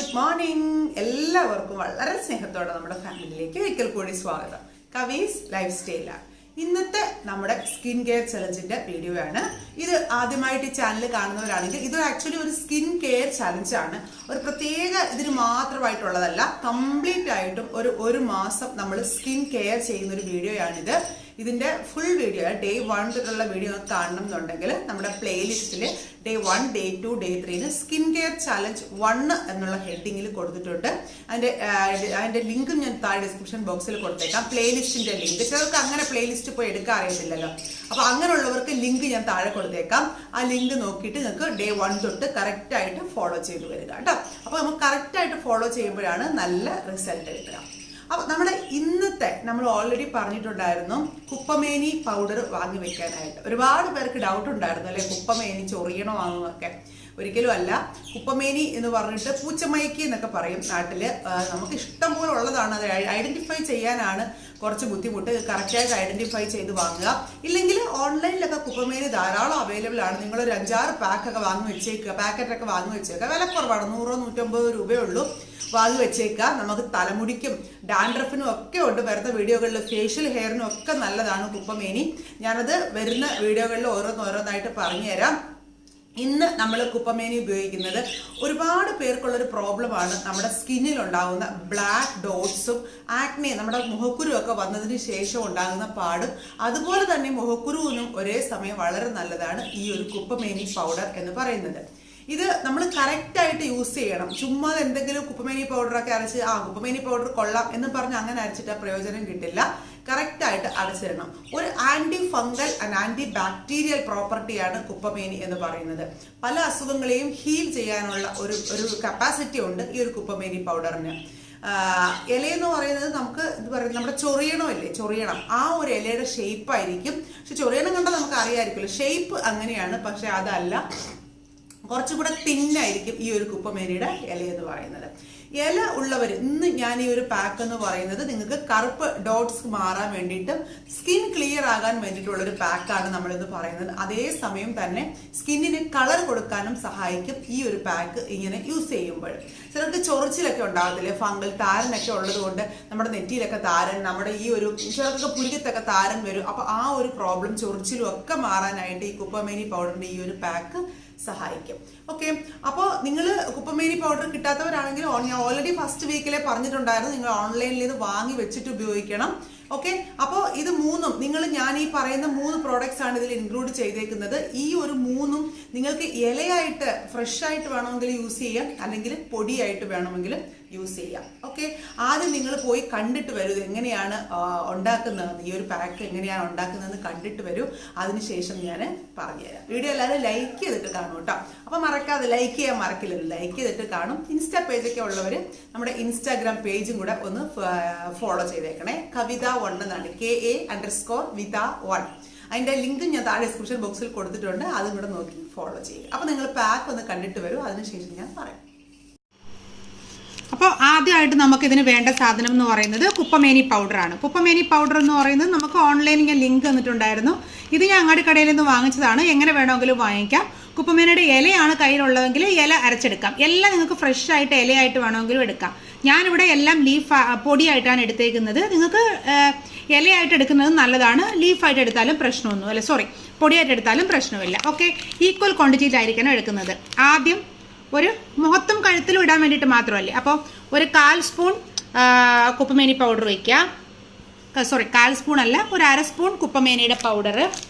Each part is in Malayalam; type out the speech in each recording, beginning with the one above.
Good morning. എല്ലാവർക്കും വളരെ സ്നേഹത്തോടെ നമ്മുടെ ഫാമിലിയിലേക്ക് ഒരിക്കൽ കൂടി സ്വാഗതം. കവീസ് ലൈഫ് സ്റ്റൈലാണ് ഇന്നത്തെ നമ്മുടെ സ്കിൻ കെയർ ചലഞ്ചിന്റെ വീഡിയോ ആണ്. ഇത് ആദ്യമായിട്ട് ഈ ചാനൽ കാണുന്നവരാണെങ്കിൽ ഇത് ആക്ച്വലി ഒരു സ്കിൻ കെയർ ചലഞ്ച് ആണ്. ഒരു പ്രത്യേക ഇതിന് മാത്രമായിട്ടുള്ളതല്ല, കംപ്ലീറ്റ് ആയിട്ടും ഒരു മാസം നമ്മൾ സ്കിൻ കെയർ ചെയ്യുന്ന ഒരു വീഡിയോ ആണിത്. ഇതിന്റെ ഫുൾ വീഡിയോ ഡേ 1 തൊട്ടുള്ള വീഡിയോ കാണണം എന്നുണ്ടെങ്കിൽ നമ്മുടെ പ്ലേലിസ്റ്റിൽ day 1, day 2, day 3 skin care challenge 1 എന്നുള്ള ഹെഡിങ്ങിൽ കൊടുത്തിട്ടുണ്ട്. അതിന്റെ ലിങ്ക് ഞാൻ താഴെ ഡിസ്ക്രിപ്ഷൻ ബോക്സിൽ കൊടുത്തേക്കാം. പ്ലേലിസ്റ്റിന്റെ ലിങ്ക് ചിലർക്ക് അങ്ങനെ പ്ലേലിസ്റ്റ് പോയി എടുക്കാൻ അറിയത്തില്ലല്ലോ, അപ്പൊ അങ്ങനെയുള്ളവർക്ക് ലിങ്ക് ഞാൻ താഴെ കൊടുത്തേക്കാം. ആ ലിങ്ക് നോക്കിയിട്ട് നിങ്ങൾക്ക് ഡേ 1 തൊട്ട് കറക്റ്റ് ആയിട്ട് ഫോളോ ചെയ്ത് വരിക കേട്ടോ. അപ്പൊ നമുക്ക് കറക്റ്റ് ആയിട്ട് ഫോളോ ചെയ്യുമ്പോഴാണ് നല്ല റിസൾട്ട് കിട്ടുക. അപ്പൊ നമ്മുടെ ഇന്നത്തെ നമ്മൾ ഓൾറെഡി പറഞ്ഞിട്ടുണ്ടായിരുന്നു കുപ്പമേനി പൗഡർ വാങ്ങി വെക്കാനായിട്ട്. ഒരുപാട് പേർക്ക് ഡൗട്ട് ഉണ്ടായിരുന്നു അല്ലെ, കുപ്പമേനി ചൊറിയണോ വാങ്ങുമൊക്കെ. ഒരിക്കലും അല്ല. കുപ്പമേനി എന്ന് പറഞ്ഞിട്ട് പൂച്ചമയക്കി എന്നൊക്കെ പറയും നാട്ടില്. നമുക്ക് ഇഷ്ടം പോലെ ഉള്ളതാണ്. അത് ഐഡന്റിഫൈ ചെയ്യാനാണ് കുറച്ച് ബുദ്ധിമുട്ട്. കറക്റ്റായിട്ട് ഐഡന്റിഫൈ ചെയ്ത് വാങ്ങുക. ഇല്ലെങ്കിൽ ഓൺലൈനിലൊക്കെ കുപ്പമേനി ധാരാളം അവൈലബിൾ ആണ്. നിങ്ങളൊരു 5-6 പാക്കൊക്കെ വാങ്ങി വെച്ചേക്കുക, പാക്കറ്റൊക്കെ വാങ്ങി വെച്ചേക്കുക. വില കുറവാണ്, 100-150 രൂപയേ ഉള്ളൂ. വാങ്ങി വെച്ചേക്കാം. നമുക്ക് തലമുടിക്കും ഡാൻഡ്രഫിനും ഒക്കെ ഉണ്ട്. വരുന്ന വീഡിയോകളിൽ ഫേഷ്യൽ ഹെയറിനും ഒക്കെ നല്ലതാണ് കുപ്പമേനി. ഞാനത് വരുന്ന വീഡിയോകളിൽ ഓരോന്നായിട്ട് പറഞ്ഞുതരാം. ഇന്ന് നമ്മൾ കുപ്പമേനി ഉപയോഗിക്കുന്നത് ഒരുപാട് പേർക്കുള്ളൊരു പ്രോബ്ലമാണ് നമ്മുടെ സ്കിന്നിൽ ഉണ്ടാകുന്ന ബ്ലാക്ക് ഡോട്ട്സും ആക്നെ, നമ്മുടെ മുഖക്കുരു ഒക്കെ വന്നതിന് ശേഷം ഉണ്ടാകുന്ന പാടും. അതുപോലെ തന്നെ മുഖക്കുരുവിനും ഒരേ സമയം വളരെ നല്ലതാണ് ഈ ഒരു കുപ്പമേനി പൗഡർ എന്ന് പറയുന്നത്. ഇത് നമ്മൾ കറക്റ്റ് ആയിട്ട് യൂസ് ചെയ്യണം. ചുമ്മാ എന്തെങ്കിലും കുപ്പമേനി പൗഡറൊക്കെ അരച്ച് കുപ്പമേനി പൗഡർ കൊള്ളാം എന്ന് പറഞ്ഞ് അങ്ങനെ അരച്ചിട്ട് പ്രയോജനം കിട്ടില്ല. കറക്റ്റ് ആയിട്ട് അരച്ചിടണം. ഒരു anti fungal and anti bacterial പ്രോപ്പർട്ടിയാണ് കുപ്പമേനി എന്ന് പറയുന്നത്. പല അസുഖങ്ങളെയും ഹീൽ ചെയ്യാനുള്ള ഒരു കപ്പാസിറ്റി ഉണ്ട് ഈ ഒരു കുപ്പമേനി പൗഡറിന്. ഇലയെന്ന് പറയുന്നത് നമുക്ക് ഇത് പറയുന്നത് നമ്മുടെ ചൊറിയണം, ആ ഒരു ഇലയുടെ ഷേപ്പ് ആയിരിക്കും. പക്ഷെ ചൊറിയണം കണ്ടാൽ നമുക്ക് അറിയാമായിരിക്കുമല്ലോ, ഷേപ്പ് അങ്ങനെയാണ്. പക്ഷെ അതല്ല, കുറച്ചുകൂടെ തിന്നായിരിക്കും ഈ ഒരു കുപ്പമേനിയുടെ ഇല എന്ന് പറയുന്നത്. ഇല ഉള്ളവർ ഇന്ന് ഞാൻ ഈ ഒരു പാക്ക് എന്ന് പറയുന്നത് നിങ്ങൾക്ക് കറുപ്പ് ഡോട്ട്സ് മാറാൻ വേണ്ടിയിട്ടും സ്കിൻ ക്ലിയർ ആകാൻ വേണ്ടിയിട്ടുള്ള ഒരു പാക്കാണ് നമ്മളിന്ന് പറയുന്നത്. അതേസമയം തന്നെ സ്കിന്നിന് കളർ കൊടുക്കാനും സഹായിക്കും ഈ ഒരു പാക്ക് ഇങ്ങനെ യൂസ് ചെയ്യുമ്പോൾ. ചിലർക്ക് ചൊറിച്ചിലൊക്കെ ഉണ്ടാകത്തില്ലേ, ഫംഗൽ താരനൊക്കെ ഉള്ളത് കൊണ്ട് നമ്മുടെ നെറ്റിയിലൊക്കെ താരൻ, നമ്മുടെ ഈ ഒരു ചിലർക്കൊക്കെ പുരികത്തൊക്കെ താരൻ വരും. അപ്പൊ ആ ഒരു പ്രോബ്ലം ചൊറിച്ചിലും ഒക്കെ മാറാനായിട്ട് ഈ കുപ്പമേനി പൗഡറിന്റെ ഈ ഒരു പാക്ക് സഹായിക്കും. ഓക്കെ, അപ്പോൾ നിങ്ങൾ കുപ്പമേനി പൗഡർ കിട്ടാത്തവരാണെങ്കിൽ ഞാൻ ഓൾറെഡി ഫസ്റ്റ് വീക്കിലെ പറഞ്ഞിട്ടുണ്ടായിരുന്നു, നിങ്ങൾ ഓൺലൈനിൽ ഇത് വാങ്ങി വെച്ചിട്ട് ഉപയോഗിക്കണം. ഓക്കെ, അപ്പോൾ ഇത് മൂന്നും ഞാൻ ഈ പറയുന്ന 3 പ്രോഡക്ട്സ് ആണ് ഇതിൽ ഇൻക്ലൂഡ് ചെയ്തേക്കുന്നത്. ഈ ഒരു 3ഉം നിങ്ങൾക്ക് ഇലയായിട്ട് ഫ്രഷ് ആയിട്ട് വേണമെങ്കിൽ യൂസ് ചെയ്യാം, അല്ലെങ്കിൽ പൊടിയായിട്ട് വേണമെങ്കിൽ യൂസ് ചെയ്യാം. ഓക്കെ, ആദ്യം നിങ്ങൾ പോയി കണ്ടിട്ട് വരൂ എങ്ങനെയാണ് ഉണ്ടാക്കുന്നത്, ഈ ഒരു പാക്ക് എങ്ങനെയാണ് ഉണ്ടാക്കുന്നതെന്ന് കണ്ടിട്ട് വരൂ. അതിനുശേഷം ഞാൻ പറഞ്ഞുതരാം. വീഡിയോ എല്ലാവരും ലൈക്ക് ചെയ്തിട്ട് കാണും കേട്ടോ. അപ്പൊ മറക്കാതെ ലൈക്ക് ചെയ്യാൻ മറക്കില്ലല്ലോ, ലൈക്ക് ചെയ്തിട്ട് കാണും. ഇൻസ്റ്റാ പേജൊക്കെ ഉള്ളവർ നമ്മുടെ ഇൻസ്റ്റാഗ്രാം പേജും കൂടെ ഒന്ന് ഫോളോ ചെയ്തേക്കണേ. കവിത1 എന്നാണ്, KA_Vita1. അതിന്റെ ലിങ്ക് ഞാൻ താഴെ ഡിസ്ക്രിപ്ഷൻ ബോക്സിൽ കൊടുത്തിട്ടുണ്ട്. അതും കൂടെ നോക്കി ഫോളോ ചെയ്യുക. അപ്പൊ നിങ്ങൾ പാക്ക് ഒന്ന് കണ്ടിട്ട് വരും, അതിനുശേഷം ഞാൻ പറയാം. അപ്പോൾ ആദ്യമായിട്ട് നമുക്ക് ഇതിന് വേണ്ട സാധനം എന്ന് പറയുന്നത് കുപ്പമേനി പൗഡറാണ്. കുപ്പമേനി പൗഡർ എന്ന് പറയുന്നത് നമുക്ക് ഓൺലൈനിൽ ഞാൻ ലിങ്ക് തന്നിട്ടുണ്ടായിരുന്നു. ഇത് ഞാൻ അങ്ങാടി കടയിൽ നിന്ന് വാങ്ങിച്ചതാണ്. എങ്ങനെ വേണമെങ്കിലും വാങ്ങിക്കാം. കുപ്പമേനിയുടെ ഇലയാണ് കയ്യിലുള്ളതെങ്കിൽ ഇല അരച്ചെടുക്കാം. എല്ലാം നിങ്ങൾക്ക് ഫ്രഷ് ആയിട്ട് ഇലയായിട്ട് വേണമെങ്കിലും എടുക്കാം. ഞാനിവിടെ എല്ലാം പൊടിയായിട്ടാണ് എടുത്തേക്കുന്നത്. നിങ്ങൾക്ക് ഇലയായിട്ട് എടുക്കുന്നത് നല്ലതാണ്. ലീഫായിട്ട് എടുത്താലും പ്രശ്നമൊന്നുമില്ല, പൊടിയായിട്ട് എടുത്താലും പ്രശ്നമില്ല. ഓക്കെ, ഈക്വൽ ക്വാണ്ടിറ്റിയിലായിരിക്കണം എടുക്കുന്നത്. ആദ്യം ഒരു മുഖത്തും കഴുത്തിലും ഇടാൻ വേണ്ടിയിട്ട് മാത്രമല്ലേ, അപ്പോൾ ഒരു 1/4 സ്പൂൺ കുപ്പമേനി പൗഡർ വയ്ക്കുക. 1/4 സ്പൂൺ അല്ല, ഒരു 1/2 സ്പൂൺ കുപ്പമേനിയുടെ പൗഡർ.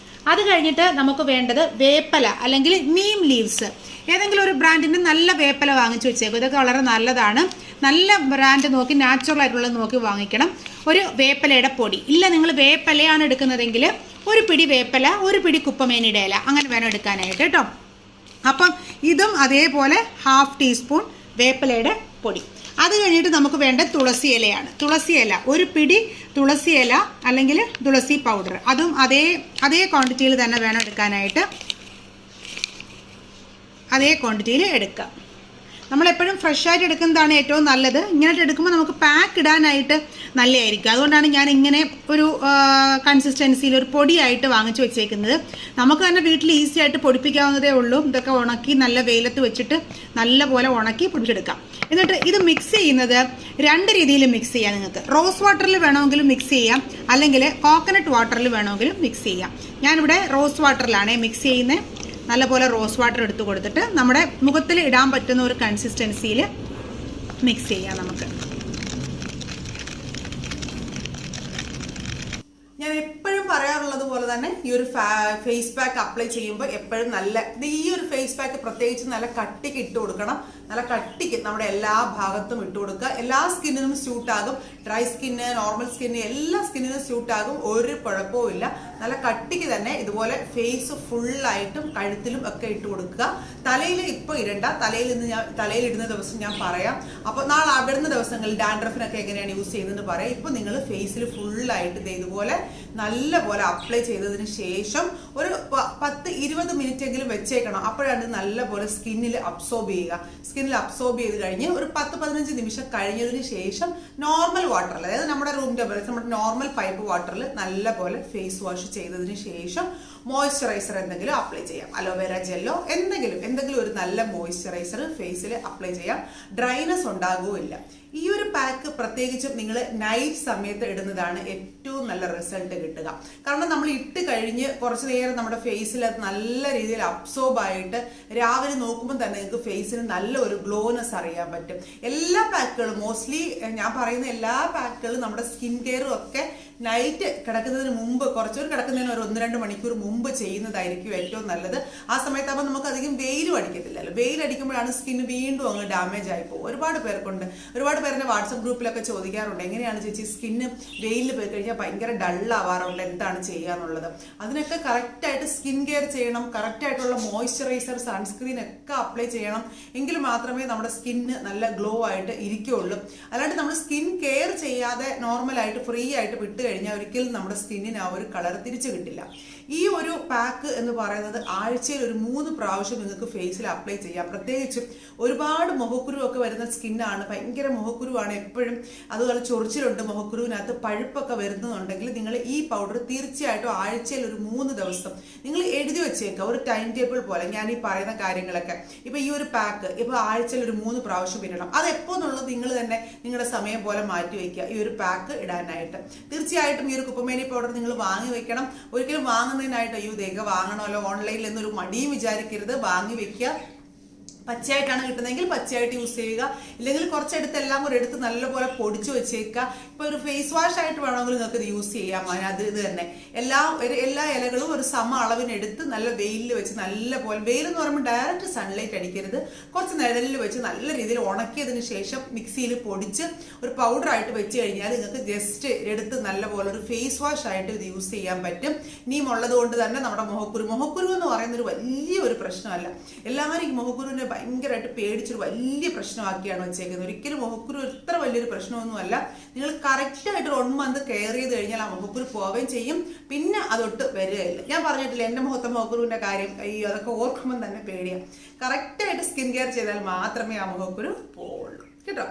അത് കഴിഞ്ഞിട്ട് നമുക്ക് വേണ്ടത് വേപ്പല അല്ലെങ്കിൽ നീം ലീവ്സ്. ഏതെങ്കിലും ഒരു ബ്രാൻഡിൻ്റെ നല്ല വേപ്പല വാങ്ങിച്ചു വെച്ചേക്കും. ഇതൊക്കെ വളരെ നല്ലതാണ്. നല്ല ബ്രാൻഡ് നോക്കി, നാച്ചുറൽ ആയിട്ടുള്ളത് നോക്കി വാങ്ങിക്കണം. ഒരു വേപ്പലയുടെ പൊടി ഇല്ല, നിങ്ങൾ വേപ്പലയാണ് എടുക്കുന്നതെങ്കിൽ ഒരു പിടി വേപ്പല, ഒരു പിടി കുപ്പമേനിയുടെ ഇല, അങ്ങനെ വേണം എടുക്കാനായിട്ട് കേട്ടോ. അപ്പം ഇതും അതേപോലെ 1/2 ടീസ്പൂൺ വേപ്പിലയുടെ പൊടി. അത് കഴിഞ്ഞിട്ട് നമുക്ക് വേണ്ട തുളസി ഇലയാണ്. തുളസി ഇല ഒരു പിടി, തുളസി ഇല അല്ലെങ്കിൽ തുളസി പൗഡർ, അതും അതേ ക്വാണ്ടിറ്റിയിൽ തന്നെ വേണം എടുക്കാനായിട്ട്. അതേ ക്വാണ്ടിറ്റിയിൽ എടുക്കാം. നമ്മളെപ്പോഴും ഫ്രഷ് ആയിട്ട് എടുക്കുന്നതാണ് ഏറ്റവും നല്ലത്. ഇങ്ങനെ എടുക്കുമ്പോൾ നമുക്ക് പാക്ക് ഇടാനായിട്ട് നല്ലതായിരിക്കും. അതുകൊണ്ടാണ് ഞാൻ ഇങ്ങനെ ഒരു കൺസിസ്റ്റൻസിയിൽ ഒരു പൊടിയായിട്ട് വാങ്ങിച്ചു വെച്ചേക്കുന്നത്. നമുക്ക് തന്നെ വീട്ടിൽ ഈസി ആയിട്ട് പൊടിപ്പിക്കാവുന്നതേ ഉള്ളൂ. ഇതൊക്കെ ഉണക്കി നല്ല വെയിലത്ത് വെച്ചിട്ട് നല്ലപോലെ ഉണക്കി പൊടിച്ചെടുക്കാം. എന്നിട്ട് ഇത് മിക്സ് ചെയ്യുന്നത് 2 രീതിയിൽ മിക്സ് ചെയ്യാം. നിങ്ങൾക്ക് റോസ് വാട്ടറിൽ വേണമെങ്കിലും മിക്സ് ചെയ്യാം, അല്ലെങ്കിൽ കോക്കനട്ട് വാട്ടറിൽ വേണമെങ്കിലും മിക്സ് ചെയ്യാം. ഞാനിവിടെ റോസ് വാട്ടറിലാണ് മിക്സ് ചെയ്യുന്നത്. നല്ലപോലെ റോസ് വാട്ടർ എടുത്ത് കൊടുത്തിട്ട് നമ്മുടെ മുഖത്തിൽ ഇടാൻ പറ്റുന്ന ഒരു കൺസിസ്റ്റൻസിയിൽ മിക്സ് ചെയ്യാം നമുക്ക്. ഞാൻ എപ്പോഴും പറയാറുള്ളത് പോലെ തന്നെ ഈ ഒരു ഫേസ് പാക്ക് അപ്ലൈ ചെയ്യുമ്പോൾ എപ്പോഴും ഈ ഒരു ഫേസ് പാക്ക് പ്രത്യേകിച്ച് നല്ല കട്ടിക്ക് ഇട്ട് കൊടുക്കണം. നല്ല കട്ടിക്ക് നമ്മുടെ എല്ലാ ഭാഗത്തും ഇട്ട് കൊടുക്കുക. എല്ലാ സ്കിന്നിനും സ്യൂട്ട് ആകും. ഡ്രൈ സ്കിന്ന്, നോർമൽ സ്കിന്ന്, എല്ലാ സ്കിന്നിനും സ്യൂട്ട് ആകും. ഒരു കുഴപ്പവും ഇല്ല. നല്ല കട്ടിക്ക് തന്നെ ഇതുപോലെ ഫേസ് ഫുള്ളായിട്ടും കഴുത്തിലും ഒക്കെ ഇട്ട് കൊടുക്കുക. തലയിൽ ഇപ്പോൾ ഇടണ്ട. തലയിൽ ഇടുന്ന ദിവസം ഞാൻ പറയാം. അപ്പോൾ നാളെ വരുന്ന ദിവസങ്ങളിൽ ഡാൻഡ്രഫിനൊക്കെ എങ്ങനെയാണ് യൂസ് ചെയ്യുന്നതെന്ന് പറയാം. ഇപ്പോൾ നിങ്ങൾ ഫേസിൽ ഫുള്ളായിട്ട് ഇതുപോലെ നല്ലപോലെ അപ്ലൈ ചെയ്തതിന് ശേഷം ഒരു 10-20 മിനിറ്റ് എങ്കിലും വെച്ചേക്കണം. അപ്പോഴാണ് നല്ലപോലെ സ്കിന്നിൽ അബ്സോർബ് ചെയ്യുക. സ്കിന്നിൽ അബ്സോർബ് ചെയ്ത് കഴിഞ്ഞ് ഒരു 10-15 നിമിഷം കഴിഞ്ഞതിന് ശേഷം നോർമൽ വാട്ടറിൽ, അതായത് നമ്മുടെ റൂം ടെമ്പറേച്ചർ, നമ്മുടെ നോർമൽ പൈപ്പ് വാട്ടറിൽ നല്ലപോലെ ഫേസ് വാഷ് ചെയ്തതിന് ശേഷം മോയ്സ്ചറൈസർ എന്തെങ്കിലും അപ്ലൈ ചെയ്യാം. അലോവേര ജെല്ലോ എന്തെങ്കിലും ഒരു നല്ല മോയ്സ്ചറൈസർ ഫേസിൽ അപ്ലൈ ചെയ്യാം. ഡ്രൈനെസ് ഉണ്ടാകുകയില്ല. ഈ ഒരു പാക്ക് പ്രത്യേകിച്ചും നിങ്ങൾ നൈറ്റ് സമയത്ത് ഇടുന്നതാണ് ഏറ്റവും നല്ല റിസൾട്ട് കിട്ടുക. കാരണം നമ്മൾ ഇട്ട് കഴിഞ്ഞ് കുറച്ച് നേരം നമ്മുടെ ഫേസിൽ അത് നല്ല രീതിയിൽ അബ്സോർബ് ആയിട്ട് രാവിലെ നോക്കുമ്പോൾ തന്നെ നിങ്ങൾക്ക് ഫേസിന് നല്ല ഒരു ഗ്ലോനെസ് അറിയാൻ പറ്റും. എല്ലാ പാക്കുകളും, മോസ്റ്റ്ലി ഞാൻ പറയുന്ന എല്ലാ പാക്കുകളും നമ്മുടെ സ്കിൻ കെയറും ഒക്കെ നൈറ്റ് കിടക്കുന്നതിന് മുമ്പ്, കുറച്ചൊരു കിടക്കുന്നതിന് ഒരു 1-2 മണിക്കൂർ മുമ്പ് ചെയ്യുന്നതായിരിക്കും ഏറ്റവും നല്ലത്. ആ സമയത്താകുമ്പോൾ നമുക്ക് അധികം വെയിലും അടിക്കത്തില്ലല്ലോ. വെയിൽ അടിക്കുമ്പോഴാണ് സ്കിൻ വീണ്ടും അങ്ങ് ഡാമേജ് ആയി പോകും. ഒരുപാട് പേരുടെ വാട്സപ്പ് ഗ്രൂപ്പിലൊക്കെ ചോദിക്കാറുണ്ട്, എങ്ങനെയാണ് ചേച്ചി സ്കിന്ന് വെയിലിൽ പോയി കഴിഞ്ഞാൽ ഭയങ്കര ഡള്ളാവാറുണ്ട്, എന്താണ് ചെയ്യാന്നുള്ളത്. അതിനൊക്കെ കറക്റ്റായിട്ട് സ്കിൻ കെയർ ചെയ്യണം. കറക്റ്റായിട്ടുള്ള മോയ്സ്ചറൈസർ, സൺസ്ക്രീൻ ഒക്കെ അപ്ലൈ ചെയ്യണം. എങ്കിൽ മാത്രമേ നമ്മുടെ സ്കിന്ന് നല്ല ഗ്ലോ ആയിട്ട് ഇരിക്കുകയുള്ളൂ. അല്ലാണ്ട് നമ്മൾ സ്കിൻ കെയർ ചെയ്യാതെ നോർമലായിട്ട് ഫ്രീ ആയിട്ട് വിട്ട് കഴിഞ്ഞാൽ ഒരിക്കലും നമ്മുടെ സ്കിന്നിന് ആ ഒരു കളർ തിരിച്ചു കിട്ടില്ല. ഈ ഒരു പാക്ക് എന്ന് പറയുന്നത് ആഴ്ചയിൽ ഒരു 3 പ്രാവശ്യം നിങ്ങൾക്ക് ഫേസിൽ അപ്ലൈ ചെയ്യാം. പ്രത്യേകിച്ചും ഒരുപാട് മുഖക്കുരു ഒക്കെ വരുന്ന സ്കിന്നാണ്, ഭയങ്കര മുഖക്കുരുവാണ് എപ്പോഴും, അതുപോലെ ചൊറിച്ചിലുണ്ട്, മുഖക്കുരുവിനകത്ത് പഴുപ്പൊക്കെ വരുന്നുണ്ടെങ്കിൽ നിങ്ങൾ ഈ പൗഡർ തീർച്ചയായിട്ടും ആഴ്ചയിൽ ഒരു 3 ദിവസം നിങ്ങൾ എഴുതി വെച്ചേക്കുക. ഒരു ടൈം ടേബിൾ പോലെ ഞാൻ ഈ പറയുന്ന കാര്യങ്ങളൊക്കെ. ഇപ്പൊ ഈ ഒരു പാക്ക് ഇപ്പൊ ആഴ്ചയിൽ ഒരു 3 പ്രാവശ്യം ഇടണം. അത് എപ്പോന്നുള്ളത് നിങ്ങൾ തന്നെ നിങ്ങളുടെ സമയം പോലെ മാറ്റി വയ്ക്കുക ഈ ഒരു പാക്ക് ഇടാനായിട്ട്. തീർച്ചയായിട്ടും ഈ ഒരു കുപ്പമേനി പൗഡർ നിങ്ങൾ വാങ്ങി വെക്കണം. ഒരിക്കലും വാങ്ങുന്നതിനായിട്ട് ഇതൊക്കെ വാങ്ങണമല്ലോ ഓൺലൈനിൽ എന്നൊരു മടിയും വിചാരിക്കരുത്. വാങ്ങി വെക്കുക. പച്ചയായിട്ടാണ് കിട്ടുന്നതെങ്കിൽ പച്ചയായിട്ട് യൂസ് ചെയ്യുക. ഇല്ലെങ്കിൽ കുറച്ചെടുത്ത് എല്ലാം കൂടെ എടുത്ത് നല്ലപോലെ പൊടിച്ചു വെച്ചേക്കുക. ഇപ്പൊ ഒരു ഫേസ് വാഷ് ആയിട്ട് വേണമെങ്കിൽ നിങ്ങൾക്ക് ഇത് യൂസ് ചെയ്യാം. അത് ഇത് തന്നെ എല്ലാ ഇലകളും ഒരു സമ അളവിനെടുത്ത് നല്ല വെയിലിൽ വെച്ച് നല്ലപോലെ, വെയിൽ എന്ന് പറയുമ്പോൾ ഡയറക്റ്റ് സൺലൈറ്റ് അടിക്കരുത്, കുറച്ച് നിഴലിൽ വെച്ച് നല്ല രീതിയിൽ ഉണക്കിയതിന് ശേഷം മിക്സിയിൽ പൊടിച്ച് ഒരു പൗഡറായിട്ട് വെച്ച് കഴിഞ്ഞാൽ നിങ്ങൾക്ക് ജസ്റ്റ് എടുത്ത് നല്ലപോലെ ഒരു ഫേസ് വാഷ് ആയിട്ട് ഇത് യൂസ് ചെയ്യാൻ പറ്റും. ഇനിയും ഉള്ളത് കൊണ്ട് തന്നെ നമ്മുടെ മുഖക്കുരു എന്ന് പറയുന്ന ഒരു വലിയൊരു പ്രശ്നമല്ല. എല്ലാവരും ഈ മുഖക്കുരുവിനെ ഭയങ്കരമായിട്ട് പേടിച്ചൊരു വലിയ പ്രശ്നമാക്കിയാണ് വെച്ചേക്കുന്നത്. ഒരിക്കലും മുഖക്കുരു ഇത്ര വലിയൊരു പ്രശ്നമൊന്നുമല്ല. നിങ്ങൾ കറക്റ്റായിട്ട് 1 മന്ത് കെയർ ചെയ്ത് കഴിഞ്ഞാൽ ആ മുഖക്കുരു പോവുകയും ചെയ്യും. പിന്നെ അതൊട്ട് വരികയില്ല. ഞാൻ പറഞ്ഞിട്ടില്ല എൻ്റെ മുഖത്തെ മുഖക്കുരുവിൻ്റെ കാര്യം, അതൊക്കെ ഓർക്കുമ്പോൾ തന്നെ പേടിയാണ്. കറക്റ്റായിട്ട് സ്കിൻ കെയർ ചെയ്താൽ മാത്രമേ ആ മുഖക്കുരു പോവുള്ളൂ കേട്ടോ.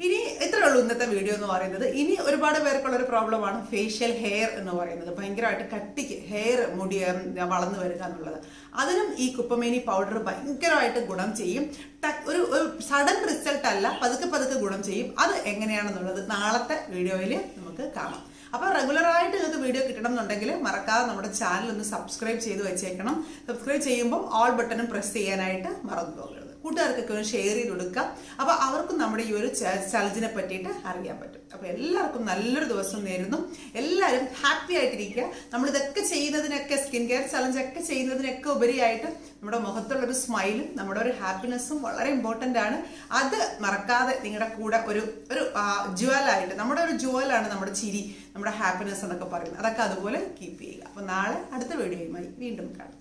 ഇനി ഇത്രയേ ഉള്ളൂ ഇന്നത്തെ വീഡിയോ എന്ന് പറയുന്നത്. ഇനി ഒരുപാട് പേർക്കുള്ളൊരു പ്രോബ്ലമാണ് ഫേഷ്യൽ ഹെയർ എന്ന് പറയുന്നത്. ഭയങ്കരമായിട്ട് കട്ടിക്ക് ഹെയർ മുടി വളർന്നു വരിക എന്നുള്ളത്. അതിനും ഈ കുപ്പമേനി പൗഡർ ഭയങ്കരമായിട്ട് ഗുണം ചെയ്യും. ഒരു സഡൻ റിസൾട്ട് അല്ല, പതുക്കെ ഗുണം ചെയ്യും. അത് എങ്ങനെയാണെന്നുള്ളത് നാളത്തെ വീഡിയോയിൽ നമുക്ക് കാണാം. അപ്പോൾ റെഗുലറായിട്ട് നിങ്ങൾക്ക് വീഡിയോ കിട്ടണം എന്നുണ്ടെങ്കിൽ മറക്കാതെ നമ്മുടെ ചാനൽ ഒന്ന് സബ്സ്ക്രൈബ് ചെയ്ത് വെച്ചേക്കണം. സബ്സ്ക്രൈബ് ചെയ്യുമ്പോൾ ഓൾ ബട്ടണും പ്രസ് ചെയ്യാനായിട്ട് മറന്നു പോകരുത്. കൂട്ടുകാർക്കൊക്കെ ഒന്ന് ഷെയർ ചെയ്ത് കൊടുക്കുക. അപ്പോൾ അവർക്കും നമ്മുടെ ഈ ഒരു ചലഞ്ചിനെ പറ്റിയിട്ട് അറിയാൻ പറ്റും. അപ്പോൾ എല്ലാവർക്കും നല്ലൊരു ദിവസം നേരുന്നു. എല്ലാവരും ഹാപ്പി ആയിട്ടിരിക്കുക. നമ്മളിതൊക്കെ ചെയ്യുന്നതിനൊക്കെ, സ്കിൻ കെയർ ചലഞ്ചൊക്കെ ചെയ്യുന്നതിനൊക്കെ ഉപരിയായിട്ട് നമ്മുടെ മുഖത്തുള്ളൊരു സ്മൈലും നമ്മുടെ ഒരു ഹാപ്പിനെസ്സും വളരെ ഇമ്പോർട്ടൻ്റ് ആണ്. അത് മറക്കാതെ നിങ്ങളുടെ കൂടെ ഒരു ജുവലായിട്ട്, നമ്മുടെ ഒരു ജുവലാണ് നമ്മുടെ ചിരി, നമ്മുടെ ഹാപ്പിനെസ് എന്നൊക്കെ പറയുന്നത്. അതൊക്കെ അതുപോലെ കീപ്പ് ചെയ്യുക. അപ്പോൾ നാളെ അടുത്ത വീഡിയോയുമായി വീണ്ടും കാണാം.